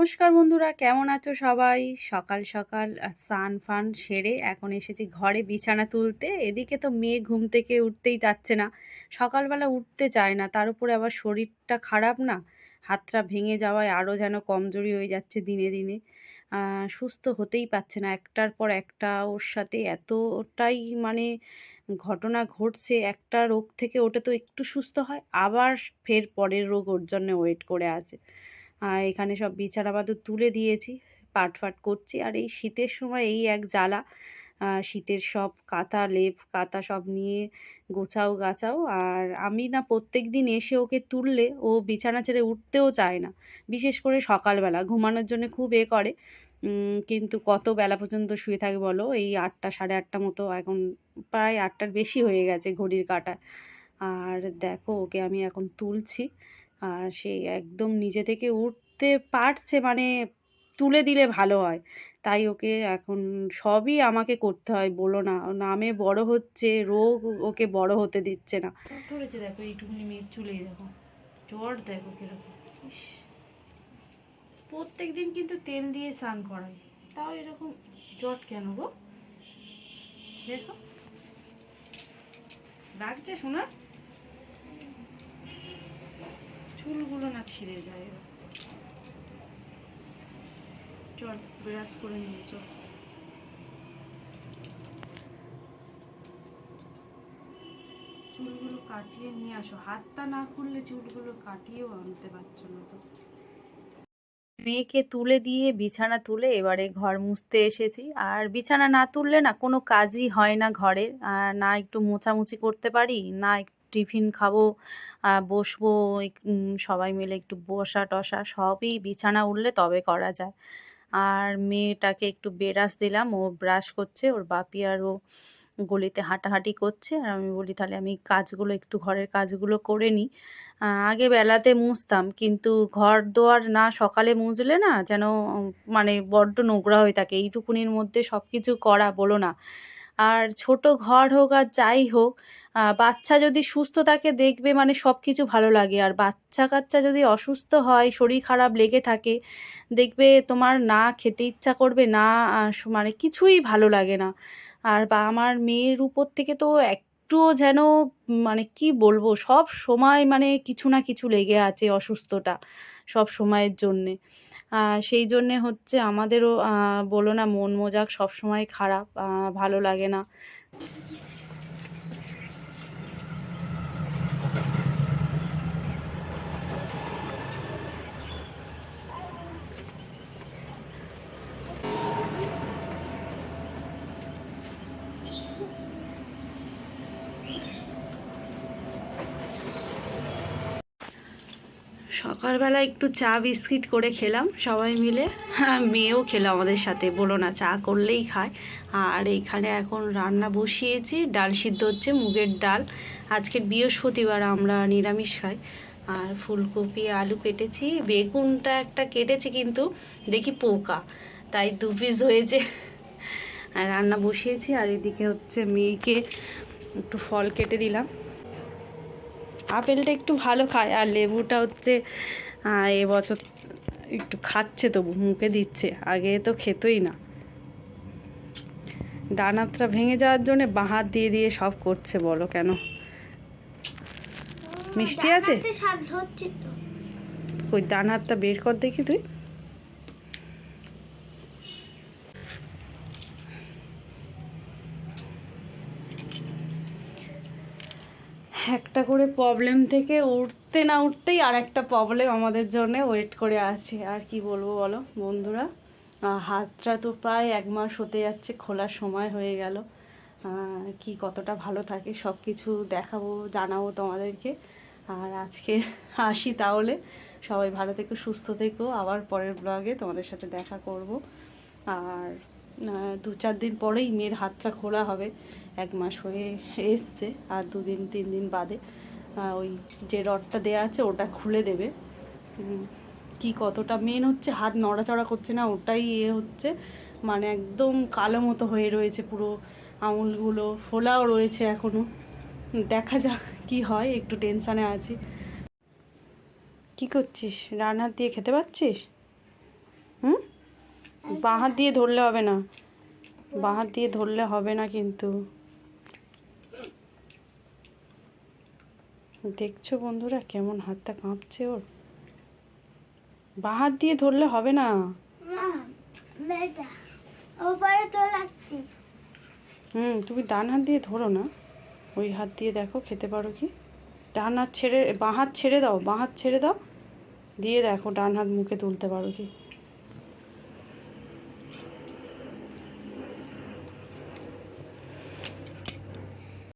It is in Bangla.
নমস্কার বন্ধুরা, কেমন আছো সবাই? সকাল সকাল স্নান ফান সেরে এখন এসেছি ঘরে বিছানা তুলতে। এদিকে তো মেয়ে ঘুম থেকে উঠতেই চাচ্ছে না, সকালবেলা উঠতে চায় না, তার উপরে আবার শরীরটা খারাপ না, হাতটা ভেঙে যাওয়ায় আরও যেন কমজোরি হয়ে যাচ্ছে দিনে দিনে। সুস্থ হতেই পারছে না, একটার পর একটা ওর সাথে এতটাই মানে ঘটনা ঘটছে। একটা রোগ থেকে ওটা তো একটু সুস্থ হয়, আবার ফের পরের রোগ ওর জন্য ওয়েট করে আছে। আর এখানে সব বিছানা পাতা তুলে দিয়েছি, পাট ফাট করছি। আর এই শীতের সময় এই এক জ্বালা, শীতের সব কাঁথা লেপ কাঁথা সব নিয়ে গোছাও গাছাও। আর আমি না প্রত্যেক দিন এসে ওকে তুললে ও বিছানা ছেড়ে উঠতেও চায় না, বিশেষ করে সকালবেলা ঘুমানোর জন্য খুব করে। কিন্তু কত বেলা পর্যন্ত শুয়ে থাকে বলো? এই 8টা সাড়ে 8টা মতো এখন, প্রায় 8টার বেশি হয়ে গেছে ঘড়ির কাঁটায়। আর দেখো ওকে আমি এখন তুলছি, আর সেই একদম নিজে থেকে উঠতে পারছে, মানে তুলে দিলে ভালো হয়। তাই ওকে এখন সবই আমাকে করতে হয়, বলো না, নামে বড় হচ্ছে, রোগ ওকে বড় হতে দিচ্ছে না। ধরেছে দেখো এইটুকুনি মেয়ের চুলেই দেখো জ্বর, দেখো কিরকম। ইস, প্রত্যেক দিন কিন্তু তেল দিয়ে স্নান করাই, তাও এরকম জ্বর কেন গো? দেখো লাগছে শোনা, চুলগুলো না ছিঁড়ে যায়। চল ব্রাশ করে নিয়ে চল। চুলগুলো কাটিয়ে নিয়ে আসো, হাতটা না খুললে চুলগুলো কাটিয়েও আনতে পারছো না তো। মেয়েকে তুলে দিয়ে বিছানা তুলে এবারে ঘর মুছতে এসেছি। আর বিছানা না তুললে না কোনো কাজই হয় না ঘরের, না একটু মোছামুছি করতে পারি, না টিফিন খাবো, বসবো, সবাই মিলে একটু বসা টসা সবই বিছানা উঠলে তবে করা যায়। আর মেয়েটাকে একটু বেরাস দিলাম, ও ব্রাশ করছে, ওর বাপি আর ও গলিতে হাঁটাহাঁটি করছে। আর আমি বলি তাহলে আমি কাজগুলো একটু ঘরের কাজগুলো করে নিই। আগে বেলাতে মুছতাম, কিন্তু ঘর দোয়ার না সকালে মুছলে না যেন মানে বড্ড নোংরা হয়ে থাকে, এইটুকুনির মধ্যে সব কিছু করা বলো না। আর ছোট ঘর হোক আর যাই হোক, বাচ্চা যদি সুস্থ থাকে দেখবে মানে সব কিছু ভালো লাগে। আর বাচ্চা কাচ্চা যদি অসুস্থ হয়, শরীর খারাপ লেগে থাকে, দেখবে তোমার না খেতে ইচ্ছা করবে, না মানে কিছুই ভালো লাগে না। আর বা আমার মেয়ের উপর থেকে তো একটুও যেন মানে কি বলবো, সব সময় মানে কিছু না কিছু লেগে আছে অসুস্থতা সব সময়ের জন্যে। সেই জন্যে হচ্ছে আমাদেরও বলো না, মন মেজাজ সব সময় খারাপ, ভালো লাগে না। সকালবেলা একটু চা বিস্কিট করে খেলাম সবাই মিলে, মেয়েও খেলো আমাদের সাথে, বলো না চা করলেই খায়। আর এইখানে এখন রান্না বসিয়েছি, ডাল সিদ্ধ হচ্ছে, মুগের ডাল। আজকের বৃহস্পতিবার, আমরা নিরামিষ খাই। আর ফুলকপি আলু কেটেছি, বেগুনটা একটা কেটেছি কিন্তু দেখি পোকা, তাই 2 পিস হয়েছে। আর রান্না বসিয়েছি, আর এদিকে হচ্ছে মেয়েকে একটু ফল কেটে দিলাম। আপেলটা একটু ভালো খায়, আর লেবুটা হচ্ছে এবছর একটু খাচ্ছে, তবু মুখে দিচ্ছে, আগে তো খেতই না। ডান হাতটা ভেঙে যাওয়ার জন্য বাঁ হাত দিয়ে দিয়ে সব করছে, বলো কেন? মিষ্টি আছে কই? ডান হাতটা বের কর দেখি তুই। একটা করে প্রবলেম থেকে উঠতে না উঠতেই আর একটা প্রবলেম আমাদের জন্য ওয়েট করে আছে। আর কি বলবো বলো বন্ধুরা, হাতটা তো প্রায় 1 মাস হতে যাচ্ছে, খোলার সময় হয়ে গেল। কি কতটা ভালো থাকে সব কিছু দেখাবো, জানাবো তোমাদেরকে। আর আজকে আসি তাহলে, সবাই ভালো থেকো, সুস্থ থেকো, আবার পরের ব্লগে তোমাদের সাথে দেখা করব। আর 2-4 দিন পরেই মেয়ের হাতটা খোলা হবে, 1 মাস হয়ে এসছে, আর 2-3 দিন বাদে ওই যে রডটা দেওয়া আছে ওটা খুলে দেবে। কি কতটা মেন হচ্ছে হাত নড়াচড়া করছে না, ওটাই হচ্ছে, মানে একদম কালো মতো হয়ে রয়েছে পুরো, আঙুলগুলো ফোলাও রয়েছে এখনও। দেখা যাক কি হয়, একটু টেনশানে আছি। কি করছিস? রান্না দিয়ে খেতে পাচ্ছিস? হুম, বাঁ হাত দিয়ে ধরলে হবে না, বাঁ হাত দিয়ে ধরলে হবে না কিন্তু। দেখছো বন্ধুরা কেমন হাতটা কাঁপছে ওর? বাঁ হাত দিয়ে ধরলে হবে না। তুমি ডান হাত দিয়ে ধরো না, ওই হাত দিয়ে দেখো খেতে পারো কি। ডান হাত ছেড়ে বাঁ হাত ছেড়ে দাও, বাঁ হাত ছেড়ে দাও, দিয়ে দেখো ডান হাত মুখে তুলতে পারো কি।